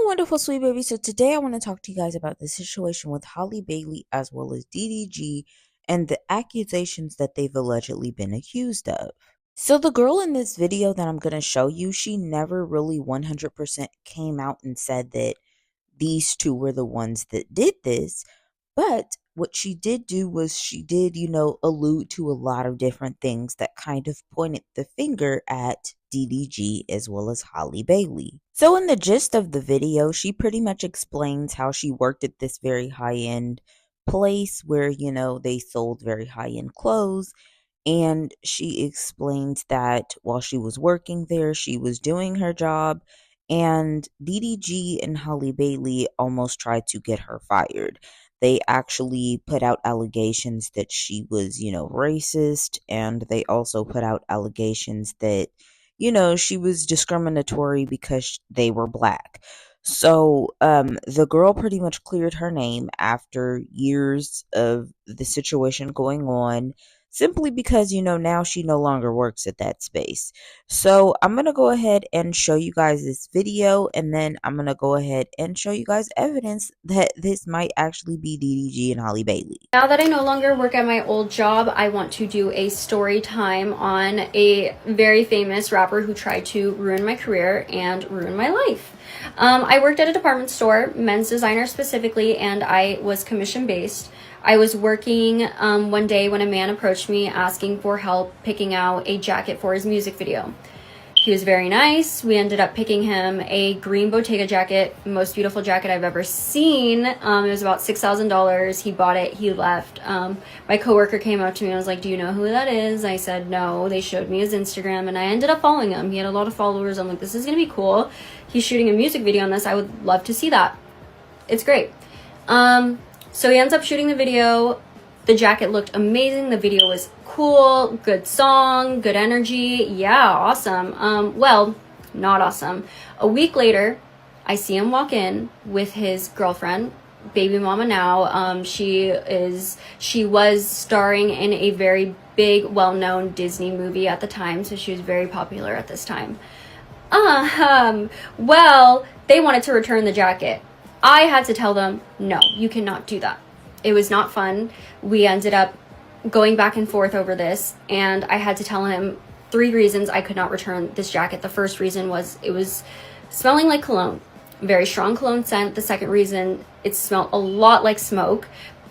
Wonderful sweet baby. So today I want to talk to you guys about the situation with Halle Bailey as well as DDG and the accusations that they've allegedly been accused of. So the girl in this video that I'm going to show you, she never really 100% came out and said that these two were the ones that did this. But what she did do was she did, allude to a lot of different things that kind of pointed the finger at DDG as well as Halle Bailey. So, in the gist of the video, she pretty much explains how she worked at this very high end place where, they sold very high end clothes. And she explains that while she was working there, she was doing her job. And DDG and Halle Bailey almost tried to get her fired. They actually put out allegations that she was, racist. And they also put out allegations that, she was discriminatory because they were black. So the girl pretty much cleared her name after years of the situation going on, simply because, now she no longer works at that space. So I'm going to go ahead and show you guys this video, and then I'm going to go ahead and show you guys evidence that this might actually be DDG and Halle Bailey. Now that I no longer work at my old job, I want to do a story time on a very famous rapper who tried to ruin my career and ruin my life. I worked at a department store, men's designer specifically, and I was commission based. I was working one day when a man approached me asking for help picking out a jacket for his music video. He was very nice. We ended up picking him a green Bottega jacket, most beautiful jacket I've ever seen. It was about $6,000. He bought it. He left. My coworker came up to me and was like, "Do you know who that is?" I said, "No." They showed me his Instagram, and I ended up following him. He had a lot of followers. I'm like, "This is going to be cool. He's shooting a music video on this. I would love to see that. It's great." So he ends up shooting the video. The jacket looked amazing. The video was cool, good song, good energy. Yeah, awesome. Well, not awesome. A week later, I see him walk in with his girlfriend, baby mama now. She was starring in a very big, well-known Disney movie at the time, so she was very popular at this time. Well, they wanted to return the jacket. I had to tell them, no, you cannot do that. It was not fun. We ended up going back and forth over this, and I had to tell him 3 reasons I could not return this jacket. The first reason was it was smelling like cologne, very strong cologne scent. The second reason, it smelled a lot like smoke,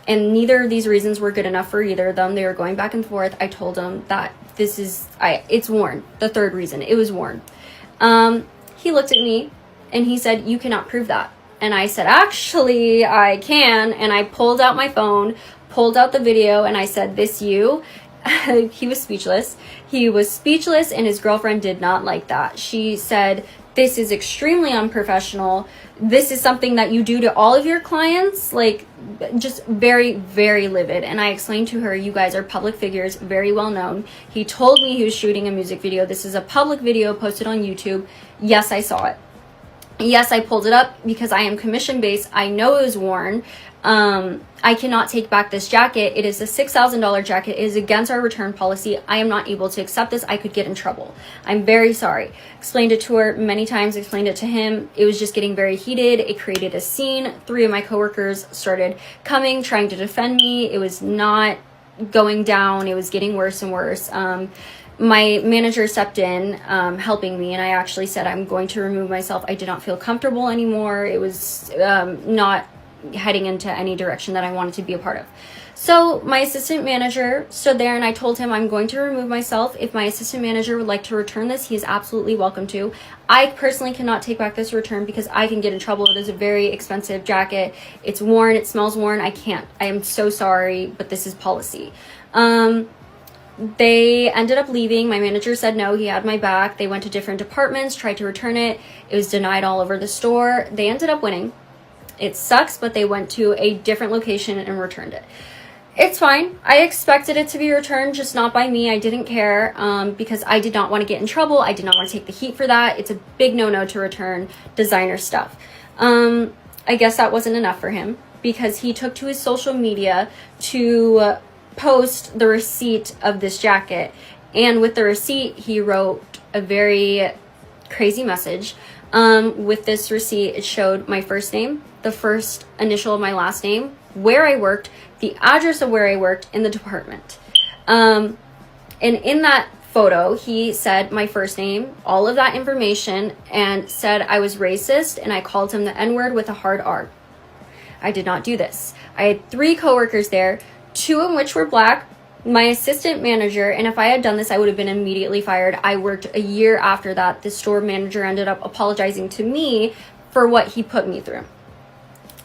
and neither of these reasons were good enough for either of them. They were going back and forth. I told him that it's worn. The third reason, it was worn. He looked at me and he said, "You cannot prove that." And I said, "Actually, I can." And I pulled out my phone, pulled out the video, and I said, "This you?" He was speechless. He was speechless, and his girlfriend did not like that. She said, "This is extremely unprofessional. This is something that you do to all of your clients." Like, just very, very livid. And I explained to her, "You guys are public figures, very well known. He told me he was shooting a music video. This is a public video posted on YouTube. Yes, I saw it. Yes, I pulled it up because I am commission based. I know it was worn. I cannot take back this jacket. It is a $6,000 jacket. It is against our return policy. I am not able to accept this. I could get in trouble. I'm very sorry." Explained it to her many times, explained it to him. It was just getting very heated. It created a scene. 3 of my coworkers started coming, trying to defend me. It was not going down. It was getting worse and worse. My manager stepped in, helping me, and I actually said, "I'm going to remove myself. I did not feel comfortable anymore." It was not heading into any direction that I wanted to be a part of. So my assistant manager stood there, and I told him, "I'm going to remove myself. If my assistant manager would like to return this, he is absolutely welcome to. I personally cannot take back this return because I can get in trouble. It is a very expensive jacket. It's worn. It smells worn. I can't. I am so sorry, but this is policy." They ended up leaving. My manager said no, he had my back. They went to different departments, tried to return it. It was denied all over the store. They ended up winning. It sucks, but they went to a different location and returned it. It's fine. I expected it to be returned, just not by me. I didn't care because I did not want to get in trouble. I did not want to take the heat for that. It's a big no-no to return designer stuff. I guess that wasn't enough for him because he took to his social media to post the receipt of this jacket, and with the receipt he wrote a very crazy message. With this receipt, it showed my first name, the first initial of my last name, where I worked, the address of where I worked, in the department. And in that photo, he said my first name, all of that information, and said I was racist and I called him the N-word with a hard R. I did not do this. I had 3 coworkers there, 2 of which were black, my assistant manager, and if I had done this, I would have been immediately fired. I worked a year after that. The store manager ended up apologizing to me for what he put me through.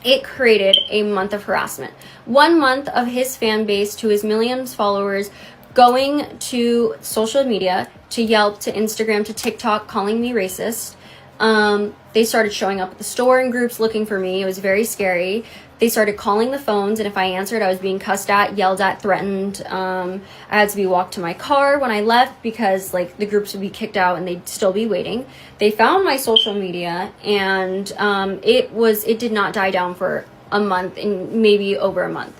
It created a month of harassment. 1 month of his fan base, to his millions of followers, going to social media, to Yelp, to Instagram, to TikTok, calling me racist. They started showing up at the store in groups looking for me. It was very scary. They started calling the phones, and if I answered, I was being cussed at, yelled at, threatened. I had to be walked to my car when I left because like the groups would be kicked out and they'd still be waiting. They found my social media, and it did not die down for a month, and maybe over a month.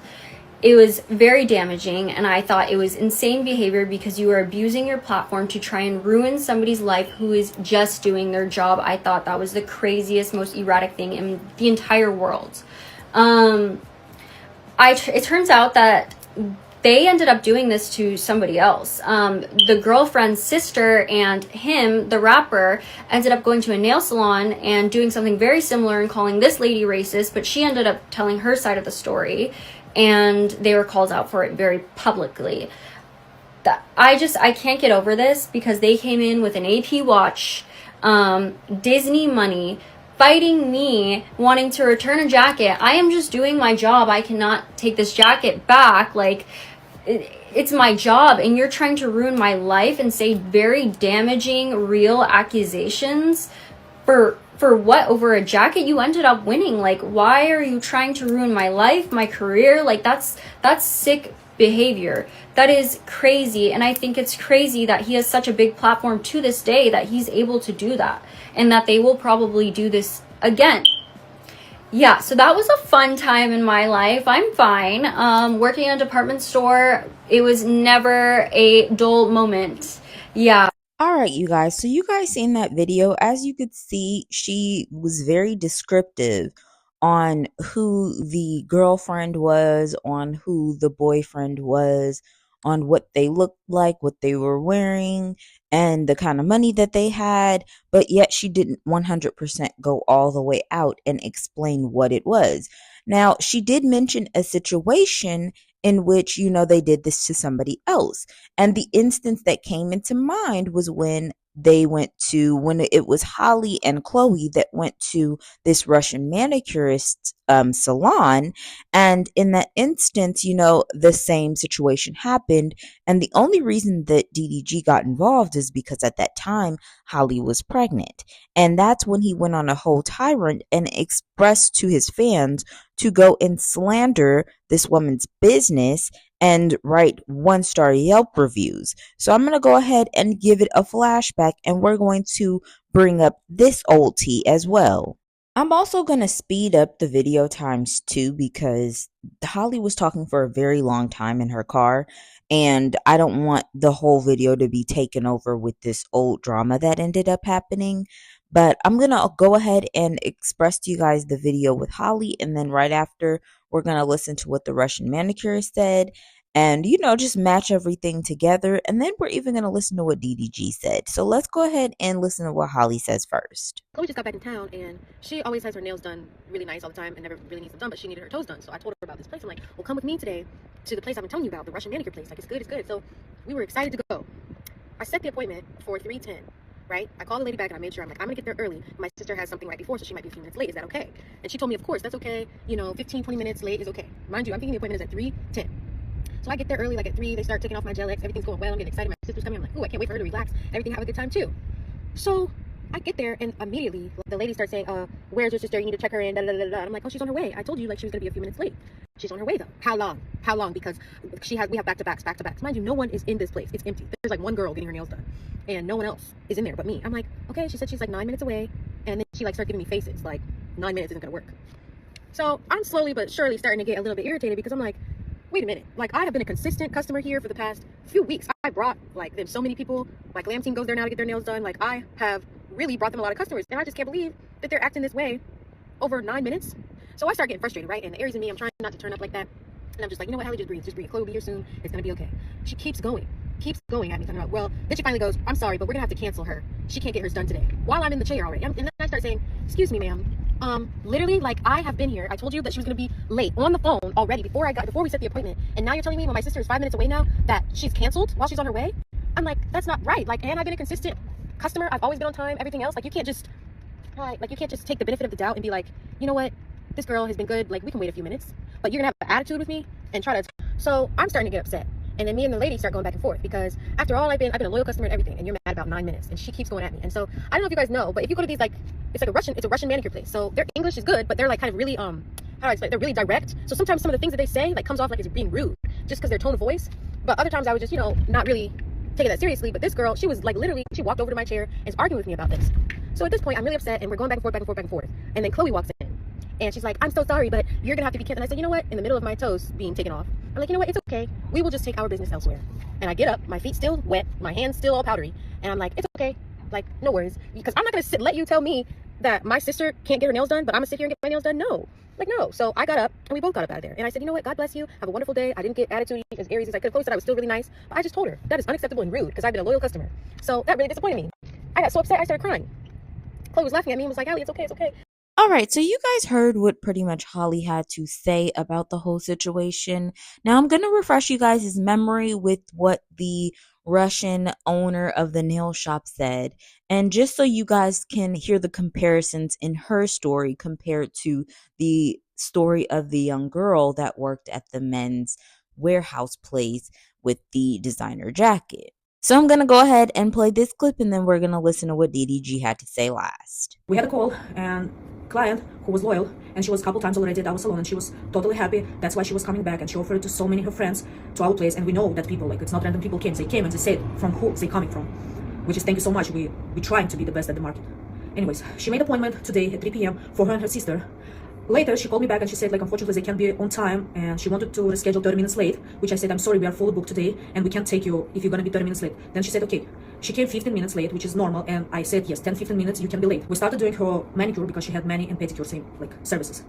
It was very damaging, and I thought it was insane behavior because you are abusing your platform to try and ruin somebody's life who is just doing their job. I thought that was the craziest, most erratic thing in the entire world. It turns out that they ended up doing this to somebody else. The girlfriend's sister and him, the rapper, ended up going to a nail salon and doing something very similar and calling this lady racist, but she ended up telling her side of the story, and they were called out for it very publicly. I can't get over this because they came in with an AP watch, Disney money, fighting me, wanting to return a jacket. I am just doing my job. I cannot take this jacket back. Like, it's my job, and you're trying to ruin my life and say very damaging, real accusations for what? Over a jacket you ended up winning. Like, why are you trying to ruin my life, my career? Like, that's sick behavior. That is crazy, and I think it's crazy that he has such a big platform to this day that he's able to do that, and that they will probably do this again. Yeah, so that was a fun time in my life. I'm fine. Working in a department store, it was never a dull moment. Yeah. All right, you guys. So you guys seen that video. As you could see, she was very descriptive on who the girlfriend was, on who the boyfriend was, on what they looked like, what they were wearing, and the kind of money that they had. But yet she didn't 100% go all the way out and explain what it was. Now, she did mention a situation in which, they did this to somebody else. And the instance that came into mind was when it was Halle and Chloe that went to this Russian manicurist salon. And in that instance, the same situation happened. And the only reason that DDG got involved is because at that time, Halle was pregnant. And that's when he went on a whole tirade and expressed to his fans to go and slander this woman's business and write 1-star Yelp reviews. So I'm going to go ahead and give it a flashback, and we're going to bring up this old tea as well. I'm also going to speed up the video times too, because Halle was talking for a very long time in her car, and I don't want the whole video to be taken over with this old drama that ended up happening. But I'm going to go ahead and express to you guys the video with Halle, and then right after, we're going to listen to what the Russian manicurist said and, just match everything together. And then we're even going to listen to what DDG said. So let's go ahead and listen to what Halle says first. Chloe just got back in town, and she always has her nails done really nice all the time and never really needs them done, but she needed her toes done. So I told her about this place. I'm like, well, come with me today to the place I've been telling you about, the Russian manicure place. Like, it's good. So we were excited to go. I set the appointment for 3:10. Right? I called the lady back and I made sure, I'm like, I'm gonna get there early. My sister has something right before, so she might be a few minutes late. Is that okay? And she told me, of course, that's okay. 15-20 minutes late is okay. Mind you, I'm thinking the appointment is at 3:10. So I get there early, like at 3. They start taking off my gel X. Everything's going well. I'm getting excited. My sister's coming. I'm like, ooh, I can't wait for her to relax. Everything, have a good time too. So I get there, and immediately the lady starts saying, where's your sister? You need to check her in. And I'm like, oh, she's on her way. I told you, like, she was gonna be a few minutes late. She's on her way though. How long? Because we have back-to-backs. Mind you, no one is in this place. It's empty. There's like one girl getting her nails done, and no one else is in there but me. I'm like, okay. She said she's like 9 minutes away, and then she like started giving me faces like 9 minutes isn't gonna work. So I'm slowly but surely starting to get a little bit irritated because I'm like, wait a minute. Like, I have been a consistent customer here for the past few weeks. I brought, like, them so many people. My glam team goes there now to get their nails done. Like, I have really brought them a lot of customers. And I just can't believe that they're acting this way over 9 minutes. So I start getting frustrated, right? And the Aries in me, I'm trying not to turn up like that. And I'm just like, you know what, Halle, just breathe. Just breathe. Chloe will be here soon. It's going to be okay. She keeps going at me, talking about, well, then she finally goes, I'm sorry, but we're going to have to cancel her. She can't get hers done today. While I'm in the chair already. And then I start saying, excuse me, ma'am. Literally, like, I have been here. I told you that she was going to be late on the phone already before we set the appointment. And now you're telling me when my sister is 5 minutes away now that she's canceled while she's on her way? I'm like, that's not right. Like, and I've been a consistent customer. I've always been on time, everything else. Like, you can't just take the benefit of the doubt and be like, you know what? This girl has been good. Like, we can wait a few minutes. But you're going to have an attitude with me and try to... So I'm starting to get upset. And then me and the lady start going back and forth because after all, I've been a loyal customer and everything, and you're mad about 9 minutes, and she keeps going at me. And so I don't know if you guys know, but if you go to these, like, it's a Russian manicure place. So their English is good, but they're like kind of really how do I explain? They're really direct. So sometimes some of the things that they say like comes off like it's being rude just because their tone of voice. But other times I would just, not really take it that seriously. But this girl, she was like literally, she walked over to my chair and is arguing with me about this. So at this point, I'm really upset, and we're going back and forth, back and forth, back and forth. And then Chloe walks in. And she's like, I'm so sorry, but you're gonna have to be careful. And I said, you know what? In the middle of my toes being taken off, I'm like, you know what? It's okay. We will just take our business elsewhere. And I get up, my feet still wet, my hands still all powdery, and I'm like, it's okay. Like, no worries. Because I'm not gonna let you tell me that my sister can't get her nails done, but I'm gonna sit here and get my nails done. No. Like, no. So I got up, and we both got up out of there. And I said, you know what? God bless you. Have a wonderful day. I didn't get attitude as Aries as I could have. Chloe said I was still really nice, but I just told her that is unacceptable and rude because I've been a loyal customer. So that really disappointed me. I got so upset, I started crying. Chloe was laughing at me and was like, Halle, it's okay, it's okay. All right, so you guys heard what pretty much Holly had to say about the whole situation. Now I'm going to refresh you guys' memory with what the Russian owner of the nail shop said. And just so you guys can hear the comparisons in her story compared to the story of the young girl that worked at the men's warehouse place with the designer jacket. So I'm going to go ahead and play this clip, and then we're going to listen to what DDG had to say last. We had a call, and client who was loyal, and she was a couple times already at our salon, and she was totally happy. That's why she was coming back, and she offered to so many of her friends to our place. And we know that people, like, it's not random people came and they said from who they coming from, which is thank you so much. We trying to be the best at the market. Anyways, she made an appointment today at 3 p.m. for her and her sister. Later, she called me back and she said, like, unfortunately, they can't be on time, and she wanted to reschedule 30 minutes late, which I said, I'm sorry, we are fully booked today, and we can't take you if you're going to be 30 minutes late. Then she said, okay. She came 15 minutes late, which is normal, and I said, yes, 10-15 minutes, you can be late. We started doing her manicure because she had mani and pedicure, same, like, services.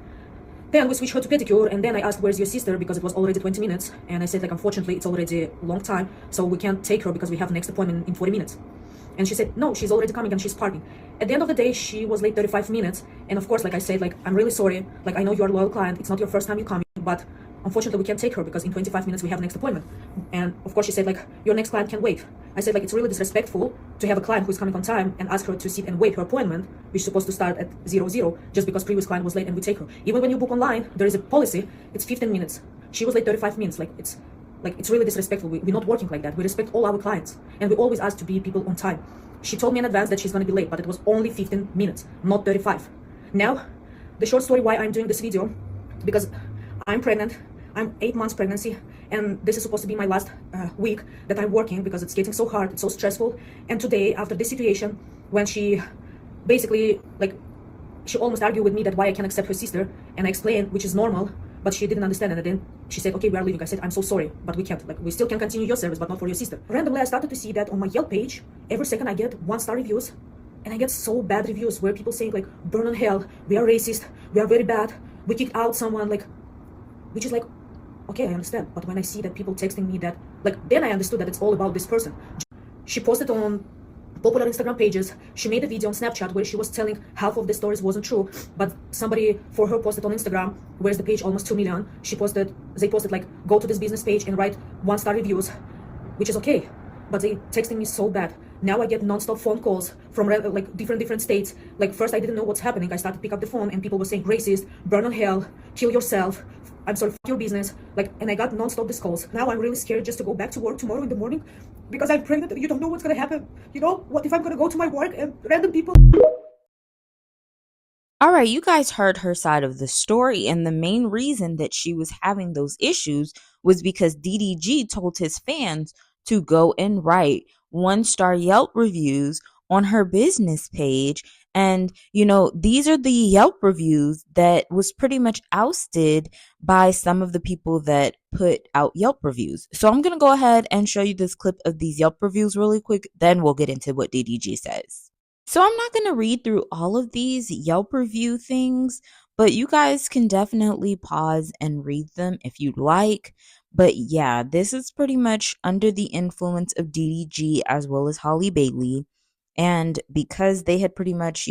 Then we switched her to pedicure, and then I asked, where's your sister, because it was already 20 minutes, and I said, like, unfortunately, it's already a long time, so we can't take her because we have next appointment in 40 minutes. And she said, no, she's already coming and she's parking. At the end of the day, she was late 35 minutes. And of course, like I said, like, I'm really sorry. Like, I know you're a loyal client. It's not your first time you coming, but unfortunately, we can't take her because in 25 minutes, we have next appointment. And of course, she said, like, your next client can wait. I said, like, it's really disrespectful to have a client who's coming on time and ask her to sit and wait her appointment, which is supposed to start at 00, just because previous client was late and we take her. Even when you book online, there is a policy. It's 15 minutes. She was late 35 minutes. It's really disrespectful. We're not working like that. We respect all our clients. And we always ask to be people on time. She told me in advance that she's going to be late, but it was only 15 minutes, not 35. Now, the short story why I'm doing this video, because I'm pregnant. I'm 8 months pregnancy, and this is supposed to be my last week that I'm working because it's getting so hard, it's so stressful. And today, after this situation, when she basically, like, she almost argued with me that why I can't accept her sister, and I explained, which is normal, but she didn't understand. And then she said, okay, we are leaving. I said, I'm so sorry, but we can't. Like, we still can continue your service, but not for your sister. Randomly, I started to see that on my Yelp page, every second I get 1-star reviews, and I get so bad reviews where people saying, like, burn in hell, we are racist, we are very bad, we kicked out someone, like, which is like, okay, I understand. But when I see that people texting me that, like, then I understood that it's all about this person. She posted on popular Instagram pages. She made a video on Snapchat where she was telling half of the stories wasn't true, but somebody for her posted on Instagram, where's the page almost 2 million. They posted like, go to this business page and write 1-star reviews, which is okay, but they texting me so bad. Now I get non-stop phone calls from like different states. Like, first I didn't know what's happening. I started to pick up the phone and people were saying racist, burn in hell, kill yourself, I'm sorry, your business. Like, and I got non-stop these calls. Now I'm really scared just to go back to work tomorrow in the morning because I'm pregnant. You don't know what's gonna happen. You know, what if I'm gonna go to my work and random people. All right, you guys heard her side of the story, and the main reason that she was having those issues was because DDG told his fans to go and write 1-star Yelp reviews on her business page. And, these are the Yelp reviews that was pretty much ousted by some of the people that put out Yelp reviews. So I'm going to go ahead and show you this clip of these Yelp reviews really quick. Then we'll get into what DDG says. So I'm not going to read through all of these Yelp review things, but you guys can definitely pause and read them if you'd like. But yeah, this is pretty much under the influence of DDG as well as Halle Bailey. And because they had pretty much,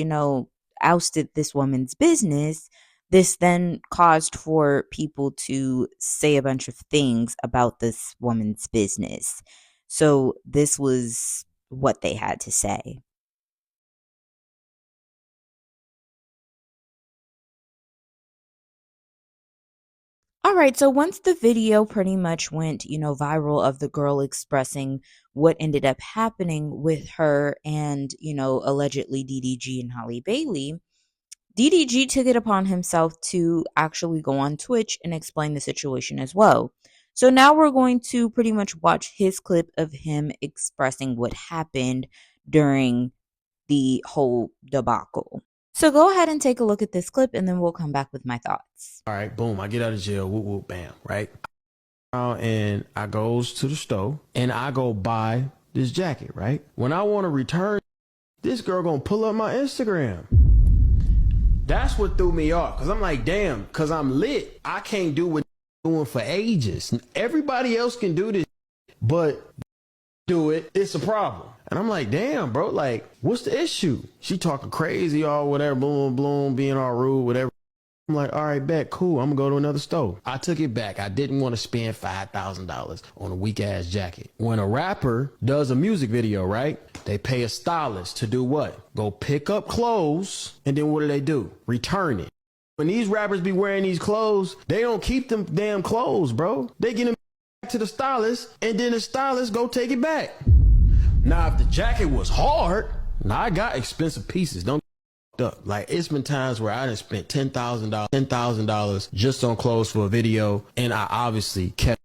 ousted this woman's business, this then caused for people to say a bunch of things about this woman's business. So this was what they had to say. All right, so once the video pretty much went, viral of the girl expressing what ended up happening with her and, allegedly DDG and Halle Bailey, DDG took it upon himself to actually go on Twitch and explain the situation as well. So now we're going to pretty much watch his clip of him expressing what happened during the whole debacle. So go ahead and take a look at this clip and then we'll come back with my thoughts. All right, boom, I get out of jail, whoop, whoop, bam, right? And I goes to the store and I go buy this jacket, right? When I want to return, this girl gonna pull up my Instagram. That's what threw me off, because I'm like, damn, because I'm lit. I can't do what doing for ages. Everybody else can do this, but do it, it's a problem. And I'm like, damn, bro, like, what's the issue? She talking crazy or whatever, boom, boom, being all rude, whatever. I'm like, all right, bet, cool, I'm gonna go to another store. I took it back. I didn't want to spend $5,000 on a weak ass jacket. When a rapper does a music video, right? They pay a stylist to do what? Go pick up clothes, and then what do? Return it. When these rappers be wearing these clothes, they don't keep them damn clothes, bro. They get them back to the stylist, and then the stylist go take it back. Now, if the jacket was hard, now I got expensive pieces. Don't get up. Like, it's been times where I done spent $10,000 just on clothes for a video, and I obviously kept.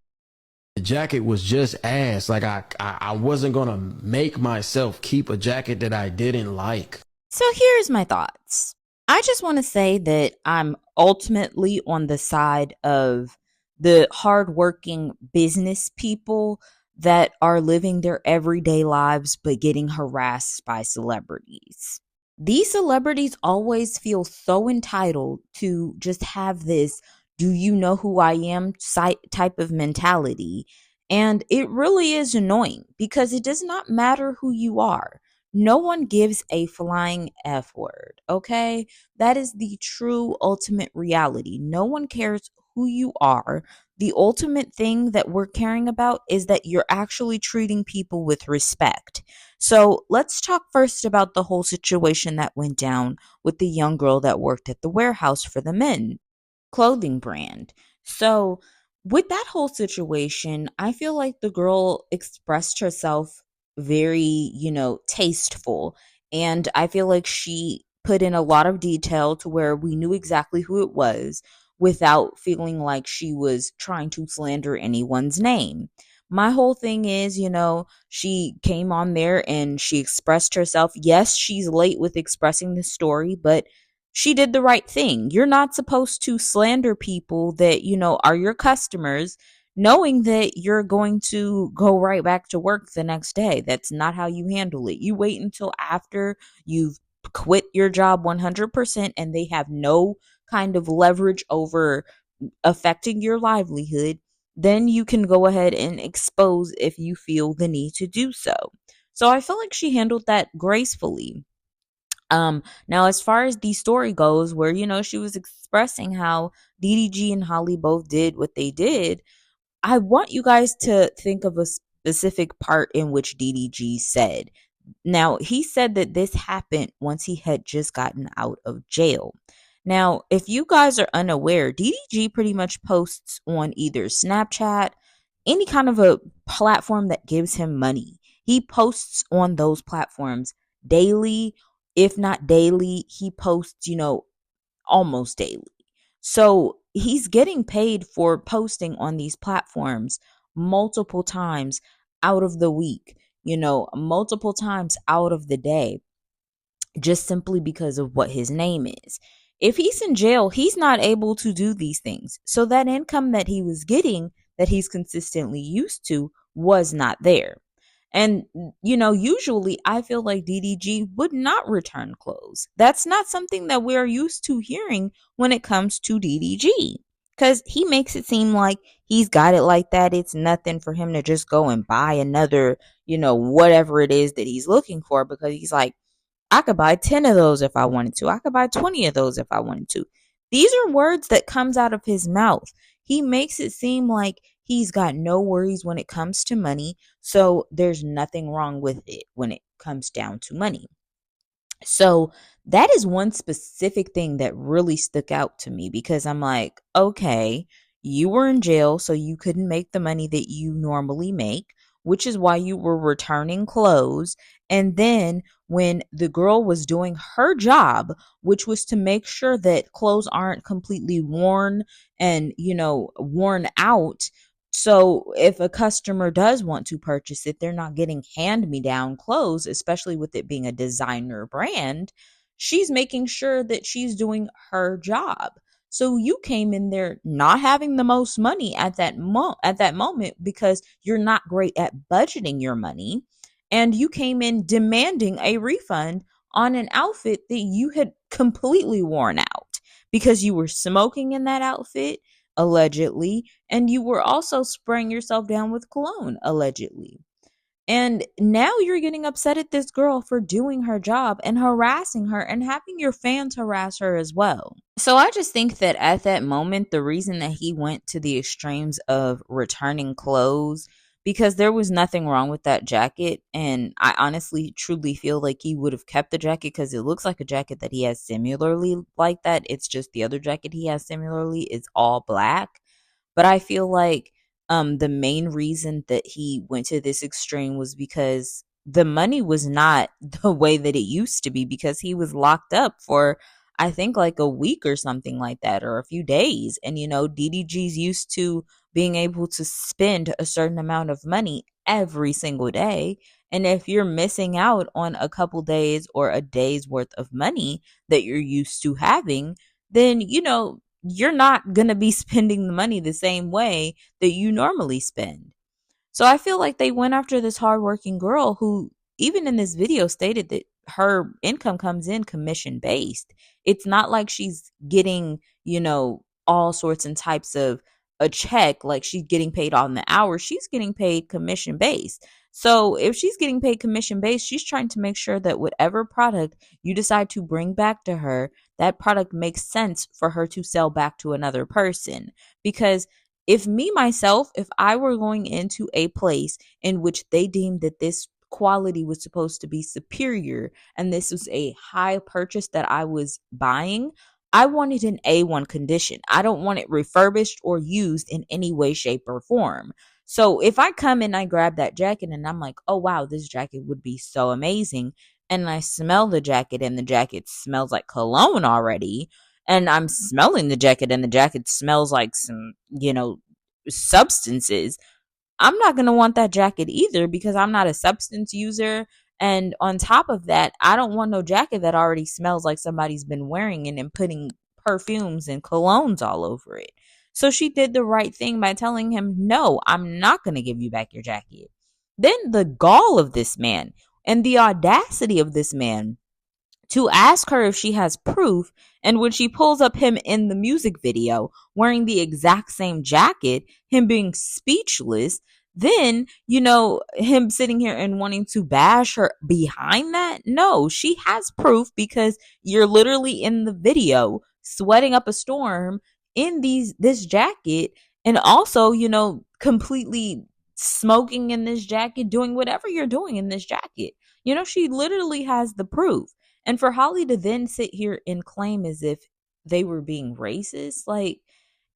The jacket was just ass. Like, I wasn't gonna make myself keep a jacket that I didn't like. So here's my thoughts. I just want to say that I'm ultimately on the side of the hardworking business people that are living their everyday lives but getting harassed by celebrities. These celebrities always feel so entitled to just have this "do you know who I am" type of mentality. And it really is annoying because it does not matter who you are. No one gives a flying F word, okay? That is the true ultimate reality. No one cares who you are. The ultimate thing that we're caring about is that you're actually treating people with respect. So let's talk first about the whole situation that went down with the young girl that worked at the warehouse for the men clothing brand. So with that whole situation, I feel like the girl expressed herself very, tasteful. And I feel like she put in a lot of detail to where we knew exactly who it was without feeling like she was trying to slander anyone's name. My whole thing is, she came on there and she expressed herself. Yes, she's late with expressing the story, but she did the right thing. You're not supposed to slander people that, are your customers, knowing that you're going to go right back to work the next day. That's not how you handle it. You wait until after you've quit your job 100% and they have no kind of leverage over affecting your livelihood. Then you can go ahead and expose if you feel the need to do so. So I feel like she handled that gracefully. Now as far as the story goes, where she was expressing how DDG and Halle both did what they did, I want you guys to think of a specific part in which DDG said. Now, he said that this happened once he had just gotten out of jail. Now, if you guys are unaware, DDG pretty much posts on either Snapchat, any kind of a platform that gives him money. He posts on those platforms daily. If not daily, he posts, almost daily. So he's getting paid for posting on these platforms multiple times out of the week. multiple times out of the day, just simply because of what his name is. If he's in jail, he's not able to do these things. So that income that he was getting, that he's consistently used to, was not there. And, usually I feel like DDG would not return clothes. That's not something that we're used to hearing when it comes to DDG. Because he makes it seem like he's got it like that. It's nothing for him to just go and buy another, whatever it is that he's looking for, because he's like, I could buy 10 of those if I wanted to. I could buy 20 of those if I wanted to. These are words that comes out of his mouth. He makes it seem like he's got no worries when it comes to money. So there's nothing wrong with it when it comes down to money. So that is one specific thing that really stuck out to me, because I'm like, okay, you were in jail, so you couldn't make the money that you normally make, which is why you were returning clothes. And then when the girl was doing her job, which was to make sure that clothes aren't completely worn and, worn out. So if a customer does want to purchase it, they're not getting hand-me-down clothes, especially with it being a designer brand. She's making sure that she's doing her job. So you came in there not having the most money at that moment, because you're not great at budgeting your money, and you came in demanding a refund on an outfit that you had completely worn out because you were smoking in that outfit, allegedly, and you were also spraying yourself down with cologne, allegedly. And now you're getting upset at this girl for doing her job and harassing her and having your fans harass her as well. So I just think that at that moment, the reason that he went to the extremes of returning clothes, because there was nothing wrong with that jacket. And I honestly, truly feel like he would have kept the jacket, because it looks like a jacket that he has similarly like that. It's just the other jacket he has similarly is all black. But I feel like the main reason that he went to this extreme was because the money was not the way that it used to be, because he was locked up for, I think, like a week or something like that, or a few days. And, DDG's used to being able to spend a certain amount of money every single day. And if you're missing out on a couple days or a day's worth of money that you're used to having, then, you're not going to be spending the money the same way that you normally spend. So I feel like they went after this hardworking girl who, even in this video, stated that her income comes in commission based. It's not like she's getting, all sorts and types of a check, like she's getting paid on the hour. She's getting paid commission based. So if she's getting paid commission based, she's trying to make sure that whatever product you decide to bring back to her, that product makes sense for her to sell back to another person. Because if I were going into a place in which they deemed that this quality was supposed to be superior and this was a high purchase that I was buying, I wanted an A1 condition. I don't want it refurbished or used in any way, shape, or form. So if I come and I grab that jacket and I'm like, oh wow, this jacket would be so amazing, and I smell the jacket and the jacket smells like cologne already, and I'm smelling the jacket and the jacket smells like some, substances, I'm not going to want that jacket either, because I'm not a substance user. And on top of that, I don't want no jacket that already smells like somebody's been wearing it and putting perfumes and colognes all over it. So she did the right thing by telling him, no, I'm not going to give you back your jacket. Then the gall of this man and the audacity of this man to ask her if she has proof. And when she pulls up him in the music video wearing the exact same jacket, him being speechless, then, him sitting here and wanting to bash her behind that. No, she has proof, because you're literally in the video sweating up a storm in this jacket, and also, completely smoking in this jacket, doing whatever you're doing in this jacket. She literally has the proof. And for Halle to then sit here and claim as if they were being racist, like,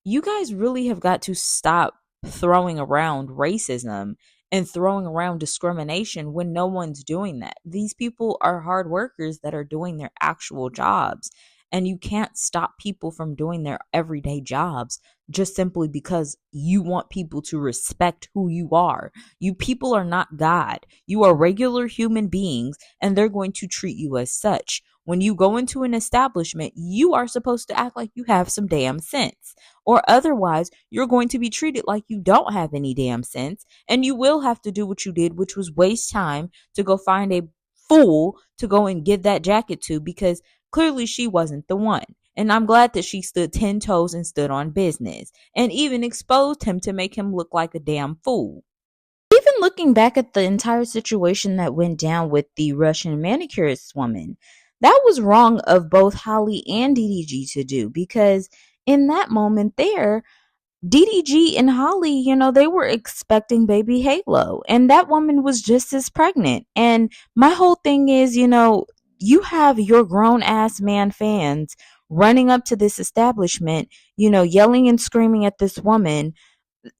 you guys really have got to stop throwing around racism and throwing around discrimination when no one's doing that. These people are hard workers that are doing their actual jobs. and you can't stop people from doing their everyday jobs just simply because you want people to respect who you are. You people are not God. You are regular human beings, and they're going to treat you as such. When you go into an establishment, you are supposed to act like you have some damn sense, or otherwise, you're going to be treated like you don't have any damn sense, and you will have to do what you did, which was waste time to go find a fool to go and give that jacket to, because clearly she wasn't the one. And I'm glad that she stood 10 toes and stood on business and even exposed him to make him look like a damn fool. Even looking back at the entire situation that went down with the Russian manicurist woman, that was wrong of both Halle and DDG to do, because in that moment there, DDG and Halle, they were expecting baby Halo, and that woman was just as pregnant. And my whole thing is, you have your grown ass man fans running up to this establishment, yelling and screaming at this woman,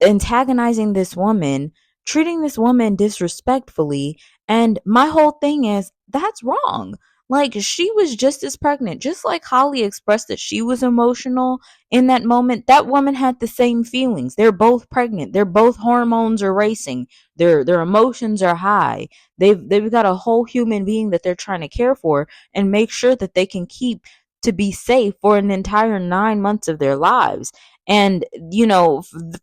antagonizing this woman, treating this woman disrespectfully. And my whole thing is, that's wrong. Like, she was just as pregnant. Just like Holly expressed that she was emotional in that moment, that woman had the same feelings. They're both pregnant. They're both hormones are racing. Their emotions are high. They've got a whole human being that they're trying to care for and make sure that they can keep to be safe for an entire 9 months of their lives. And,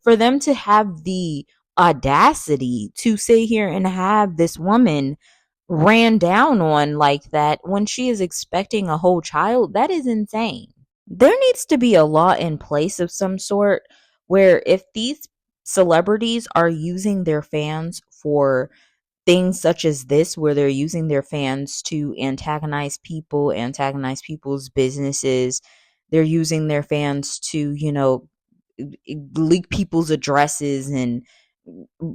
for them to have the audacity to sit here and have this woman ran down on like that when she is expecting a whole child, that is insane. There needs to be a law in place of some sort where if these celebrities are using their fans for things such as this, where they're using their fans to antagonize people, antagonize people's businesses, they're using their fans to, leak people's addresses and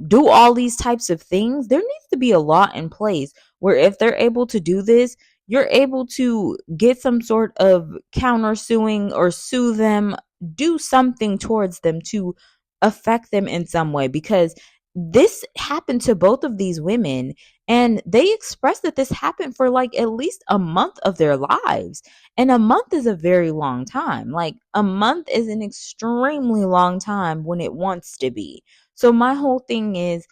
do all these types of things, there needs to be a law in place where if they're able to do this, you're able to get some sort of countersuing or sue them, do something towards them to affect them in some way, because this happened to both of these women and they expressed that this happened for like at least a month of their lives. And a month is a very long time. Like, a month is an extremely long time when it wants to be. So my whole thing is,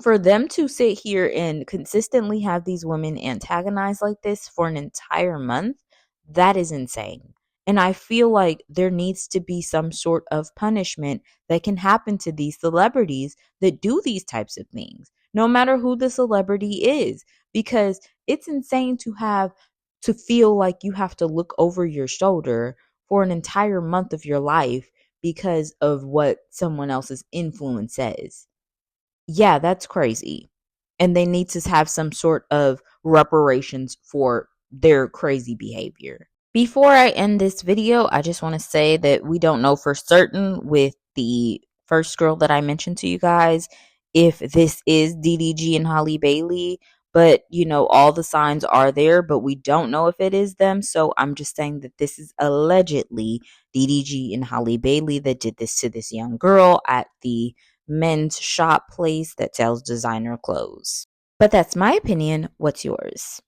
for them to sit here and consistently have these women antagonized like this for an entire month, that is insane. And I feel like there needs to be some sort of punishment that can happen to these celebrities that do these types of things, no matter who the celebrity is, because it's insane to feel like you have to look over your shoulder for an entire month of your life because of what someone else's influence says. Yeah, that's crazy. And they need to have some sort of reparations for their crazy behavior. Before I end this video, I just want to say that we don't know for certain with the first girl that I mentioned to you guys if this is DDG and Halle Bailey, but all the signs are there, but we don't know if it is them. So I'm just saying that this is allegedly DDG and Halle Bailey that did this to this young girl at the men's shop place that sells designer clothes. But that's my opinion. What's yours?